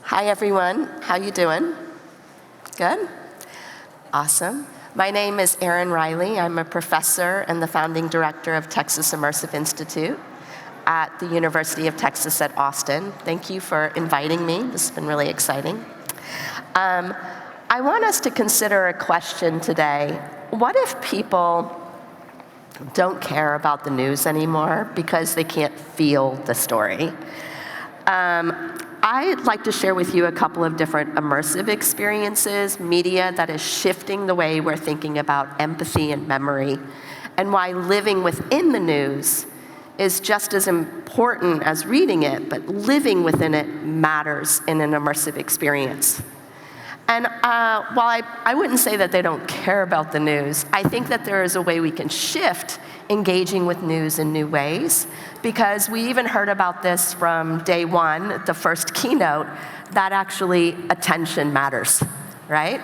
Hi everyone, how you doing? Good? Awesome. My name is Erin Reilly. I'm a professor and the founding director of Texas Immersive Institute at the University of Texas at Austin. Thank you for inviting me. This has been really exciting. I want us to consider a question today. What if people don't care about the news anymore because they can't feel the story? I'd like to share with you a couple of different immersive experiences, media that is shifting the way we're thinking about empathy and memory, and why living within the news is just as important as reading it, but living within it matters in an immersive experience. And while I wouldn't say that they don't care about the news, I think that there is a way we can shift engaging with news in new ways, because we even heard about this from day one, the first keynote, that actually attention matters, right?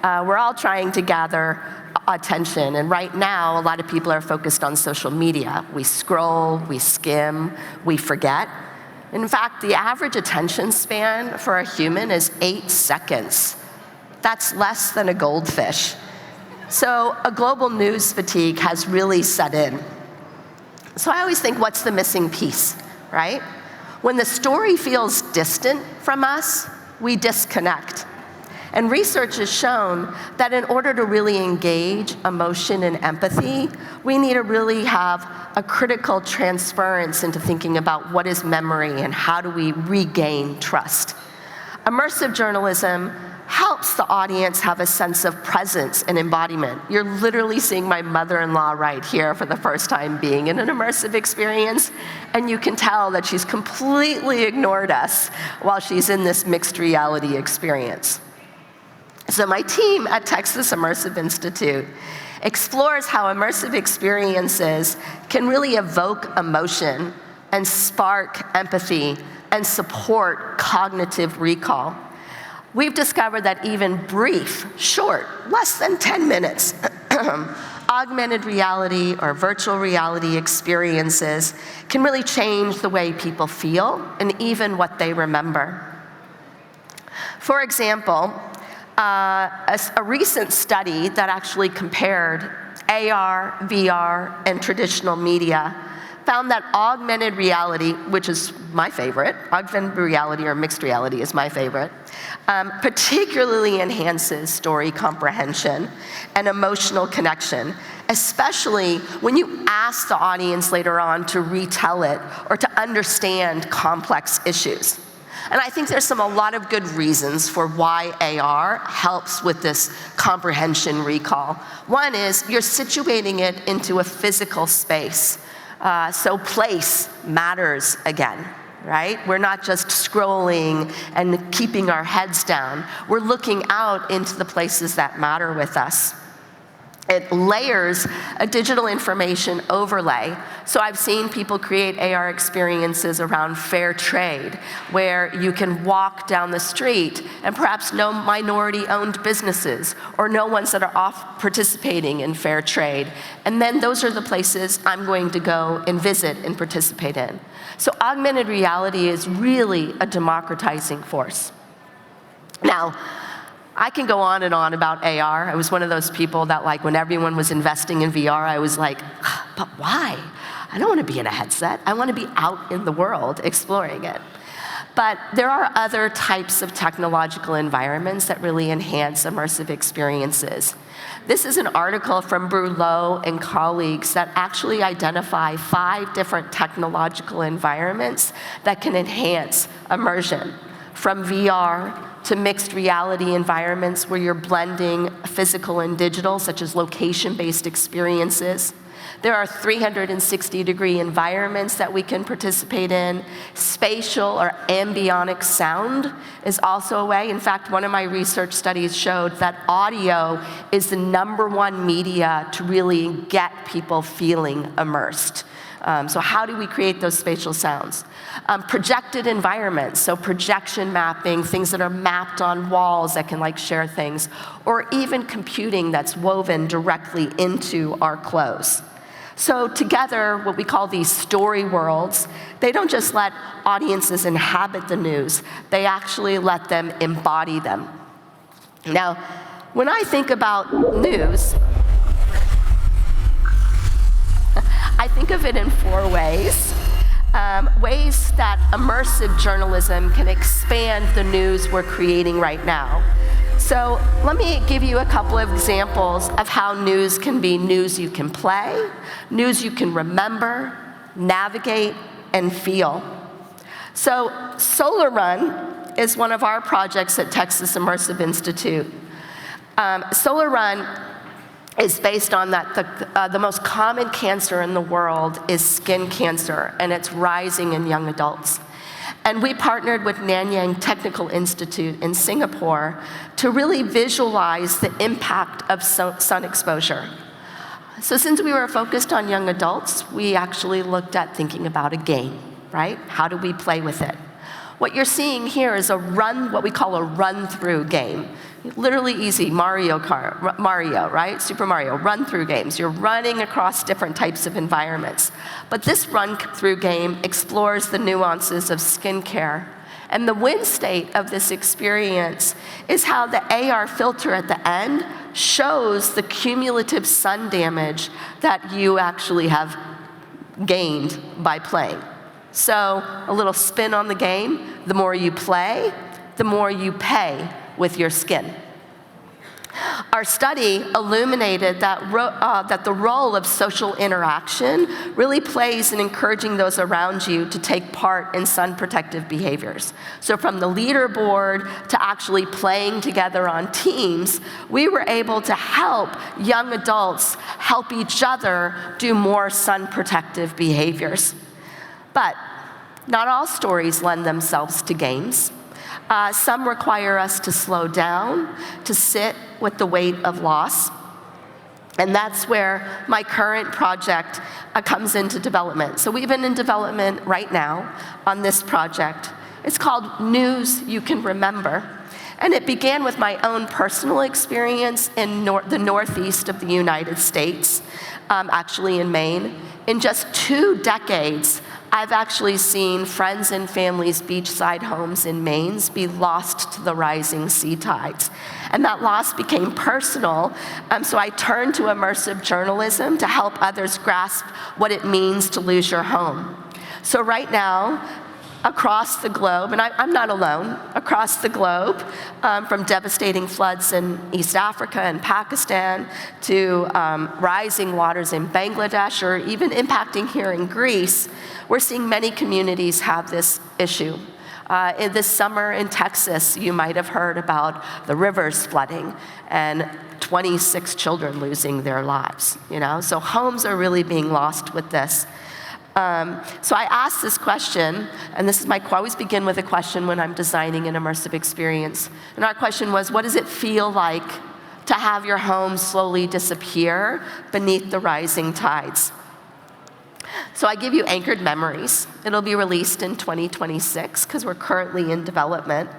We're all trying to gather attention, and right now, a lot of people are focused on social media. We scroll, we skim, we forget. In fact, the average attention span for a human is 8 seconds. That's less than a goldfish. So a global news fatigue has really set in. So I always think, what's the missing piece, right? When the story feels distant from us, we disconnect. And research has shown that in order to really engage emotion and empathy, we need to really have a critical transference into thinking about what is memory and how do we regain trust. Immersive journalism helps the audience have a sense of presence and embodiment. You're literally seeing my mother-in-law right here for the first time being in an immersive experience, and you can tell that she's completely ignored us while she's in this mixed reality experience. So my team at Texas Immersive Institute explores how immersive experiences can really evoke emotion and spark empathy and support cognitive recall. We've discovered that even brief, short, less than 10 minutes, augmented reality or virtual reality experiences can really change the way people feel and even what they remember. For example, a recent study that actually compared AR, VR, and traditional media found that augmented reality, which is my favorite, augmented reality or mixed reality is my favorite, particularly enhances story comprehension and emotional connection, especially when you ask the audience later on to retell it or to understand complex issues. And I think there's a lot of good reasons for why AR helps with this comprehension recall. One is you're situating it into a physical space. So place matters again, right? We're not just scrolling and keeping our heads down. We're looking out into the places that matter with us. It layers a digital information overlay. So I've seen people create AR experiences around fair trade, where you can walk down the street and perhaps no minority-owned businesses or no ones that are off participating in fair trade. And then those are the places I'm going to go and visit and participate in. So augmented reality is really a democratizing force. Now, I can go on and on about AR. I was one of those people that, like, when everyone was investing in VR, I was like, but why? I don't want to be in a headset. I want to be out in the world exploring it. But there are other types of technological environments that really enhance immersive experiences. This is an article from Brulot and colleagues that actually identify 5 different technological environments that can enhance immersion, from VR to mixed reality environments where you're blending physical and digital, such as location-based experiences. There are 360-degree environments that we can participate in. Spatial or ambionic sound is also a way. In fact, one of my research studies showed that audio is the #1 media to really get people feeling immersed. So how do we create those spatial sounds? Projected environments, so projection mapping, things that are mapped on walls that can share things, or even computing that's woven directly into our clothes. So together, what we call these story worlds, they don't just let audiences inhabit the news, they actually let them embody them. Now, when I think about news, I think of it in 4 ways. Ways that immersive journalism can expand the news we're creating right now. So let me give you a couple of examples of how news can be news you can play, news you can remember, navigate, and feel. So Solar Run is one of our projects at Texas Immersive Institute. Solar Run is based on that the most common cancer in the world is skin cancer, and it's rising in young adults. And we partnered with Nanyang Technical Institute in Singapore to really visualize the impact of sun exposure. So since we were focused on young adults, we actually looked at thinking about a game, right? How do we play with it? What you're seeing here is what we call a run-through game. Literally easy, Mario, right? Super Mario, run-through games. You're running across different types of environments. But this run-through game explores the nuances of skincare. And the win state of this experience is how the AR filter at the end shows the cumulative sun damage that you actually have gained by playing. So a little spin on the game, the more you play, the more you pay with your skin. Our study illuminated that the role of social interaction really plays in encouraging those around you to take part in sun protective behaviors. So from the leaderboard to actually playing together on teams, we were able to help young adults help each other do more sun protective behaviors. But not all stories lend themselves to games. Some require us to slow down, to sit with the weight of loss. And that's where my current project comes into development. So we've been in development right now on this project. It's called News You Can Remember. And it began with my own personal experience in the Northeast of the United States, actually in Maine. In just 2 decades, I've actually seen friends and families' beachside homes in Maine be lost to the rising sea tides. And that loss became personal, so I turned to immersive journalism to help others grasp what it means to lose your home. So right now, across the globe, and I'm not alone, across the globe, from devastating floods in East Africa and Pakistan to rising waters in Bangladesh, or even impacting here in Greece, we're seeing many communities have this issue. In this summer in Texas, you might have heard about the rivers flooding and 26 children losing their lives. So homes are really being lost with this. So I asked this question, and I always begin with a question when I'm designing an immersive experience. And our question was, what does it feel like to have your home slowly disappear beneath the rising tides? So I give you Anchored Memories. It'll be released in 2026 because we're currently in development.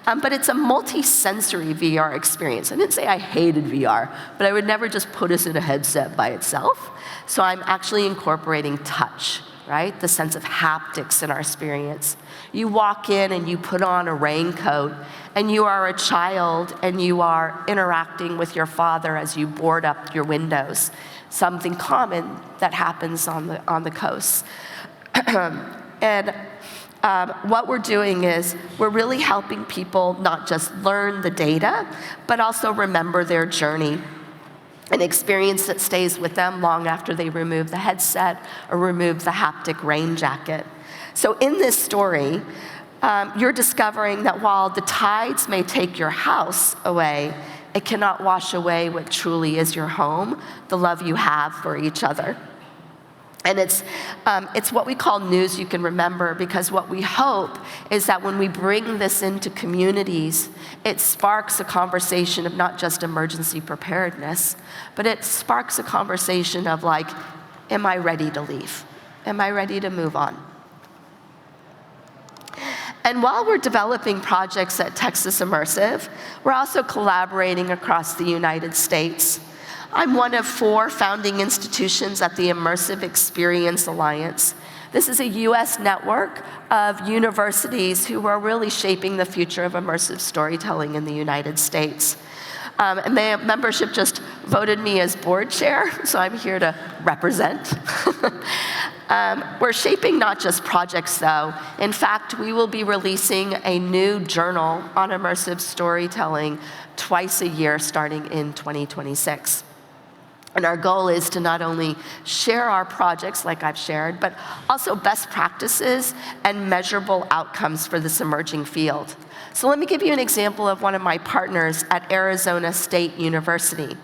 But it's a multi-sensory VR experience. I didn't say I hated VR, but I would never just put us in a headset by itself. So I'm actually incorporating touch, right? The sense of haptics in our experience. You walk in and you put on a raincoat, and you are a child and you are interacting with your father as you board up your windows. Something common that happens on the coast. And what we're doing is we're really helping people not just learn the data, but also remember their journey. An experience that stays with them long after they remove the headset or remove the haptic rain jacket. So in this story, you're discovering that while the tides may take your house away, it cannot wash away what truly is your home, the love you have for each other. And it's what we call news you can remember, because what we hope is that when we bring this into communities, it sparks a conversation of not just emergency preparedness, but it sparks a conversation of like, am I ready to leave? Am I ready to move on? And while we're developing projects at Texas Immersive, we're also collaborating across the United States. I'm one of 4 founding institutions at the Immersive Experience Alliance. This is a US network of universities who are really shaping the future of immersive storytelling in the United States. And the membership just voted me as board chair, so I'm here to represent. We're shaping not just projects, though. In fact, we will be releasing a new journal on immersive storytelling twice a year starting in 2026. And our goal is to not only share our projects like I've shared, but also best practices and measurable outcomes for this emerging field. So let me give you an example of one of my partners at Arizona State University.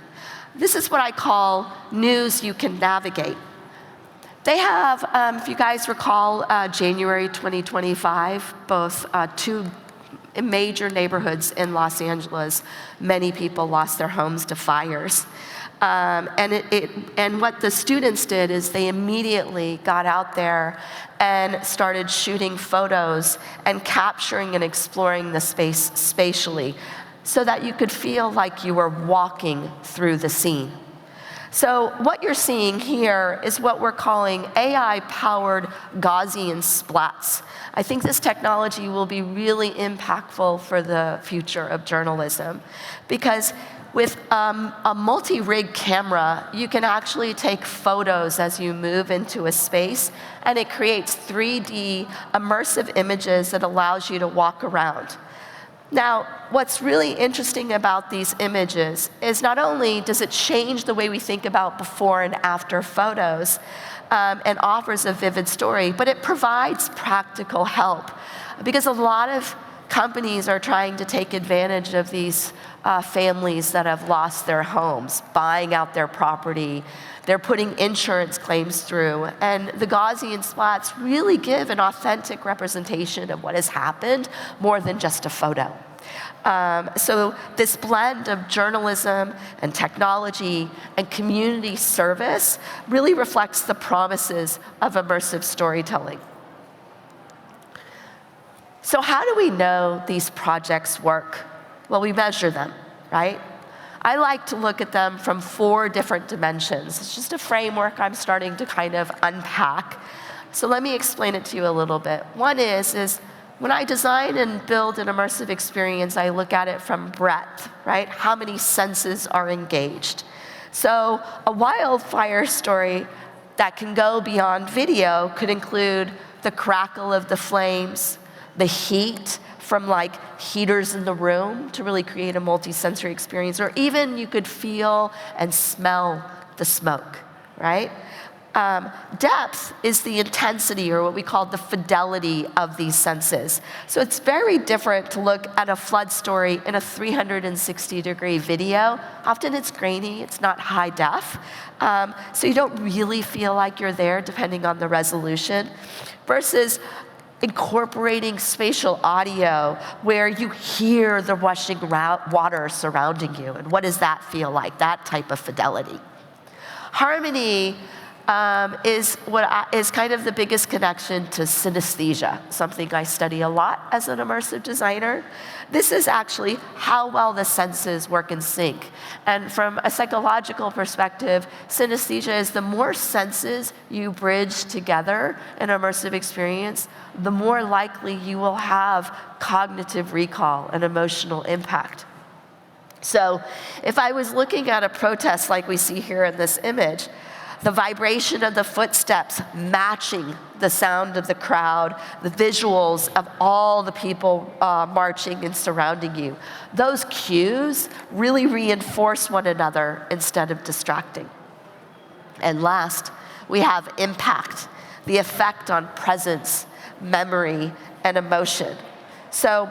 This is what I call news you can navigate. They have, if you guys recall, January 2025, both 2 major neighborhoods in Los Angeles, many people lost their homes to fires. And what the students did is they immediately got out there and started shooting photos and capturing and exploring the space spatially so that you could feel like you were walking through the scene. So what you're seeing here is what we're calling AI-powered Gaussian splats. I think this technology will be really impactful for the future of journalism because with a multi-rig camera, you can actually take photos as you move into a space, and it creates 3D immersive images that allows you to walk around. Now, what's really interesting about these images is not only does it change the way we think about before and after photos and offers a vivid story, but it provides practical help because a lot of companies are trying to take advantage of these families that have lost their homes, buying out their property. They're putting insurance claims through. And the Gaussian splats really give an authentic representation of what has happened more than just a photo. So this blend of journalism and technology and community service really reflects the promises of immersive storytelling. So how do we know these projects work? Well, we measure them, right? I like to look at them from 4 different dimensions. It's just a framework I'm starting to kind of unpack. So let me explain it to you a little bit. One is when I design and build an immersive experience, I look at it from breadth, right? How many senses are engaged? So a wildfire story that can go beyond video could include the crackle of the flames, the heat from like heaters in the room to really create a multi-sensory experience, or even you could feel and smell the smoke, right? Depth is the intensity, or what we call the fidelity of these senses. So it's very different to look at a flood story in a 360-degree video. Often it's grainy, it's not high def, so you don't really feel like you're there depending on the resolution, versus incorporating spatial audio where you hear the rushing water surrounding you. And what does that feel like, that type of fidelity? Harmony is kind of the biggest connection to synesthesia, something I study a lot as an immersive designer. This is actually how well the senses work in sync. And from a psychological perspective, synesthesia is the more senses you bridge together in an immersive experience, the more likely you will have cognitive recall and emotional impact. So if I was looking at a protest like we see here in this image, the vibration of the footsteps matching the sound of the crowd, the visuals of all the people marching and surrounding you. Those cues really reinforce one another instead of distracting. And last, we have impact, the effect on presence, memory, and emotion. So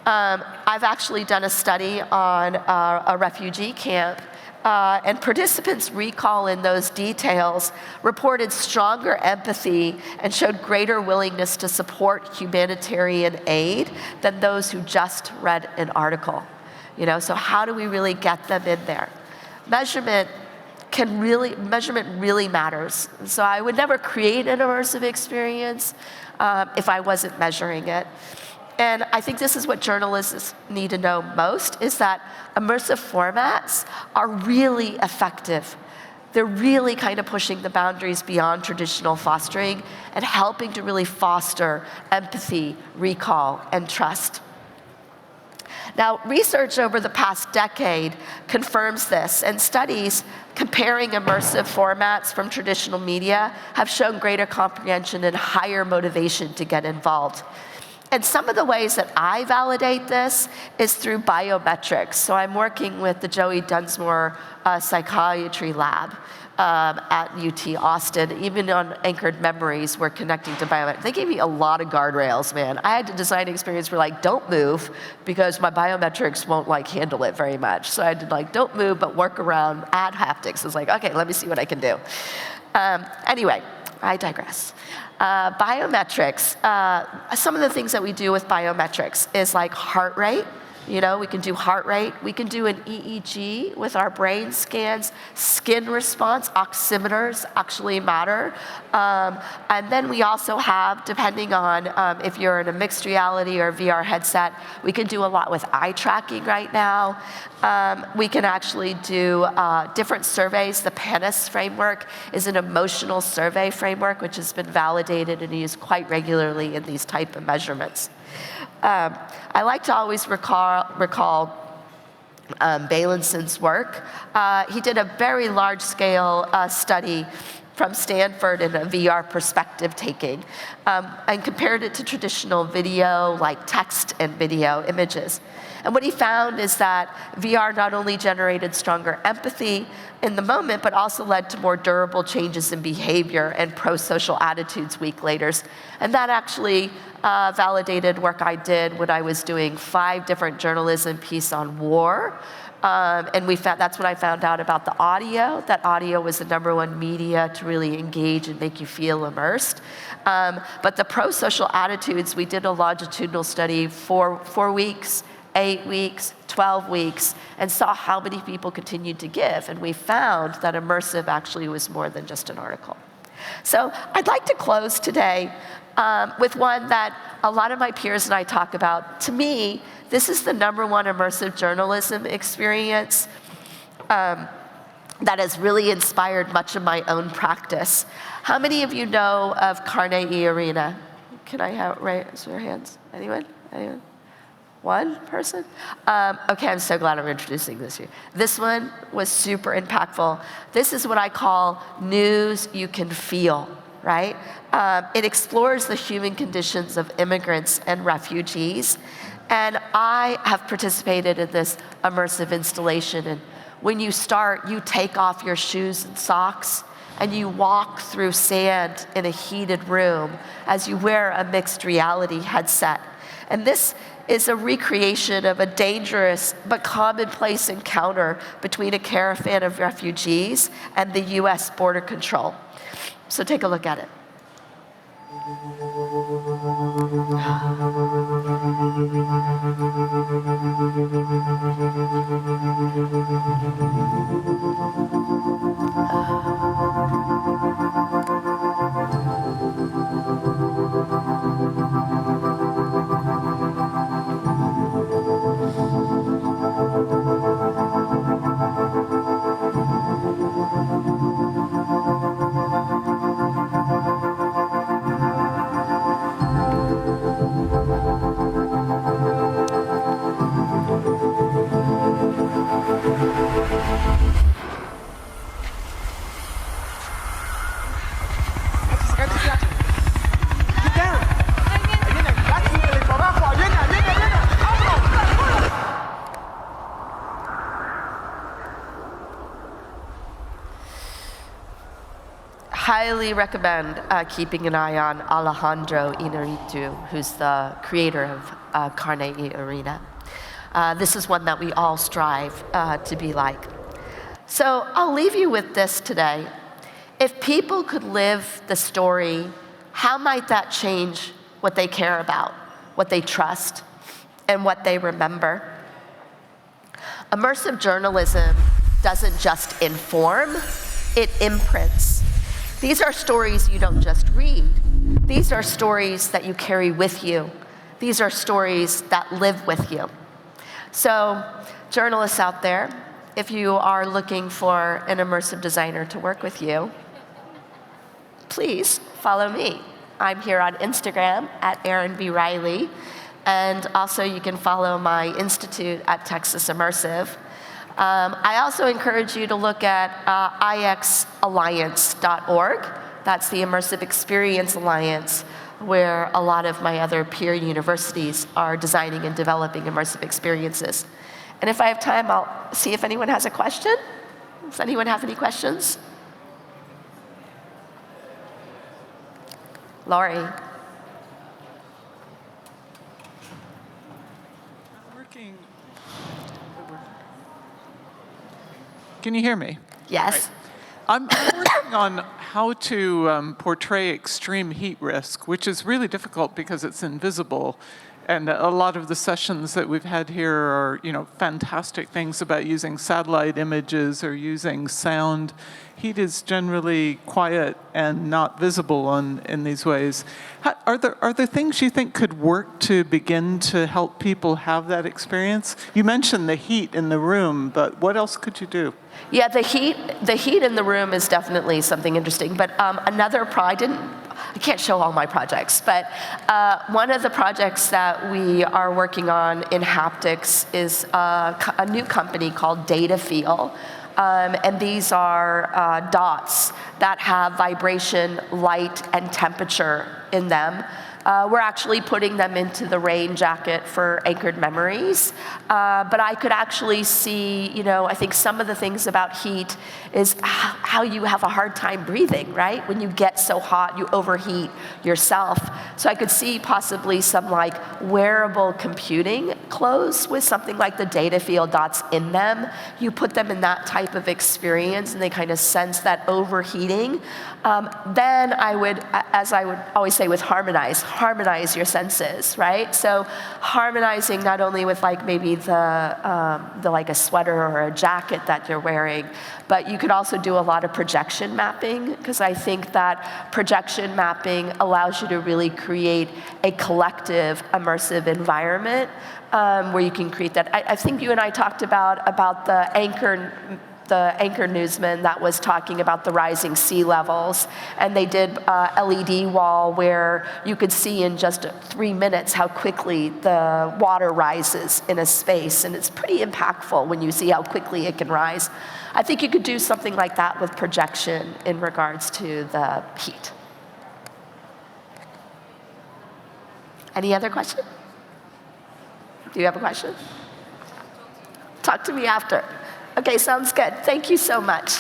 I've actually done a study on a refugee camp, and participants' recall in those details reported stronger empathy and showed greater willingness to support humanitarian aid than those who just read an article. So how do we really get them in there? Measurement really matters. So I would never create an immersive experience if I wasn't measuring it. And I think this is what journalists need to know most, is that immersive formats are really effective. They're really kind of pushing the boundaries beyond traditional fostering and helping to really foster empathy, recall, and trust. Now, research over the past decade confirms this, and studies comparing immersive formats from traditional media have shown greater comprehension and higher motivation to get involved. And some of the ways that I validate this is through biometrics. So I'm working with the Joey Dunsmore Psychiatry Lab at UT Austin. Even on Anchored Memories, we're connecting to biometrics. They gave me a lot of guardrails, man. I had to design an experience where don't move, because my biometrics won't handle it very much. So I had to don't move, but work around, add haptics. It's okay, let me see what I can do. Anyway, I digress. Biometrics, some of the things that we do with biometrics is heart rate. We can do heart rate. We can do an EEG with our brain scans. Skin response, oximeters actually matter. And then we also have, depending on if you're in a mixed reality or VR headset, we can do a lot with eye tracking right now. We can actually do different surveys. The PANIS framework is an emotional survey framework, which has been validated and used quite regularly in these type of measurements. I like to always recall Bailensen's work. He did a very large-scale study from Stanford in a VR perspective taking, and compared it to traditional video, like text and video images. And what he found is that VR not only generated stronger empathy in the moment, but also led to more durable changes in behavior and pro-social attitudes week later. And that actually validated work I did when I was doing 5 different journalism pieces on war. And that's when I found out about the audio. That audio was the #1 media to really engage and make you feel immersed. But the pro-social attitudes, we did a longitudinal study for 4 weeks, 8 weeks, 12 weeks, and saw how many people continued to give. And we found that immersive actually was more than just an article. So I'd like to close today with one that a lot of my peers and I talk about. To me, this is the #1 immersive journalism experience that has really inspired much of my own practice. How many of you know of Carnegie Arena? Can I raise your hands? Anyone? Anyone? One person? Okay, I'm so glad I'm introducing this here. This one was super impactful. This is what I call news you can feel, right? It explores the human conditions of immigrants and refugees. And I have participated in this immersive installation. And when you start, you take off your shoes and socks, and you walk through sand in a heated room as you wear a mixed reality headset. And this is a recreation of a dangerous but commonplace encounter between a caravan of refugees and the US border control. So take a look at it. Highly recommend keeping an eye on Alejandro Inarritu, who's the creator of Carnegie Arena. This is one that we all strive to be like. So I'll leave you with this today. If people could live the story, how might that change what they care about, what they trust, and what they remember? Immersive journalism doesn't just inform, it imprints. These are stories you don't just read. These are stories that you carry with you, These are stories that live with you. So journalists out there, if you are looking for an immersive designer to work with you, please follow me. I'm here on Instagram at Erin B. Reilly, and also you can follow my institute at Texas Immersive. I also encourage you to look at ixalliance.org. That's the Immersive Experience Alliance, where a lot of my other peer universities are designing and developing immersive experiences. And if I have time, I'll see if anyone has a question. Does anyone have any questions? Laurie. Can you hear me? Yes. Right. I'm working on how to portray extreme heat risk, which is really difficult because it's invisible. And a lot of the sessions that we've had here are, fantastic things about using satellite images or using sound. Heat is generally quiet and not visible in these ways. Are there things you think could work to begin to help people have that experience? You mentioned the heat in the room, but what else could you do? Yeah, the heat in the room is definitely something interesting. But another I can't show all my projects, but one of the projects that we are working on in haptics is a new company called Data Feel. And these are dots that have vibration, light, and temperature in them. We're actually putting them into the rain jacket for anchored memories. But I could actually see, I think some of the things about heat is how you have a hard time breathing, right? When you get so hot, you overheat yourself. So I could see possibly some like wearable computing clothes with something like the Data Field dots in them. You put them in that type of experience and they kind of sense that overheating. Then I would, as I would always say with harmonize your senses, right? So harmonizing not only with like maybe the like a sweater or a jacket that you're wearing, but you could also do a lot of projection mapping, because I think that projection mapping allows you to really create a collective immersive environment where you can create that. I think you and I talked about the anchor newsman that was talking about the rising sea levels, and they did a LED wall where you could see in just 3 minutes how quickly the water rises in a space, and it's pretty impactful when you see how quickly it can rise. I think you could do something like that with projection in regards to the heat. Any other question? Do you have a question? Talk to me after. Okay, sounds good. Thank you so much.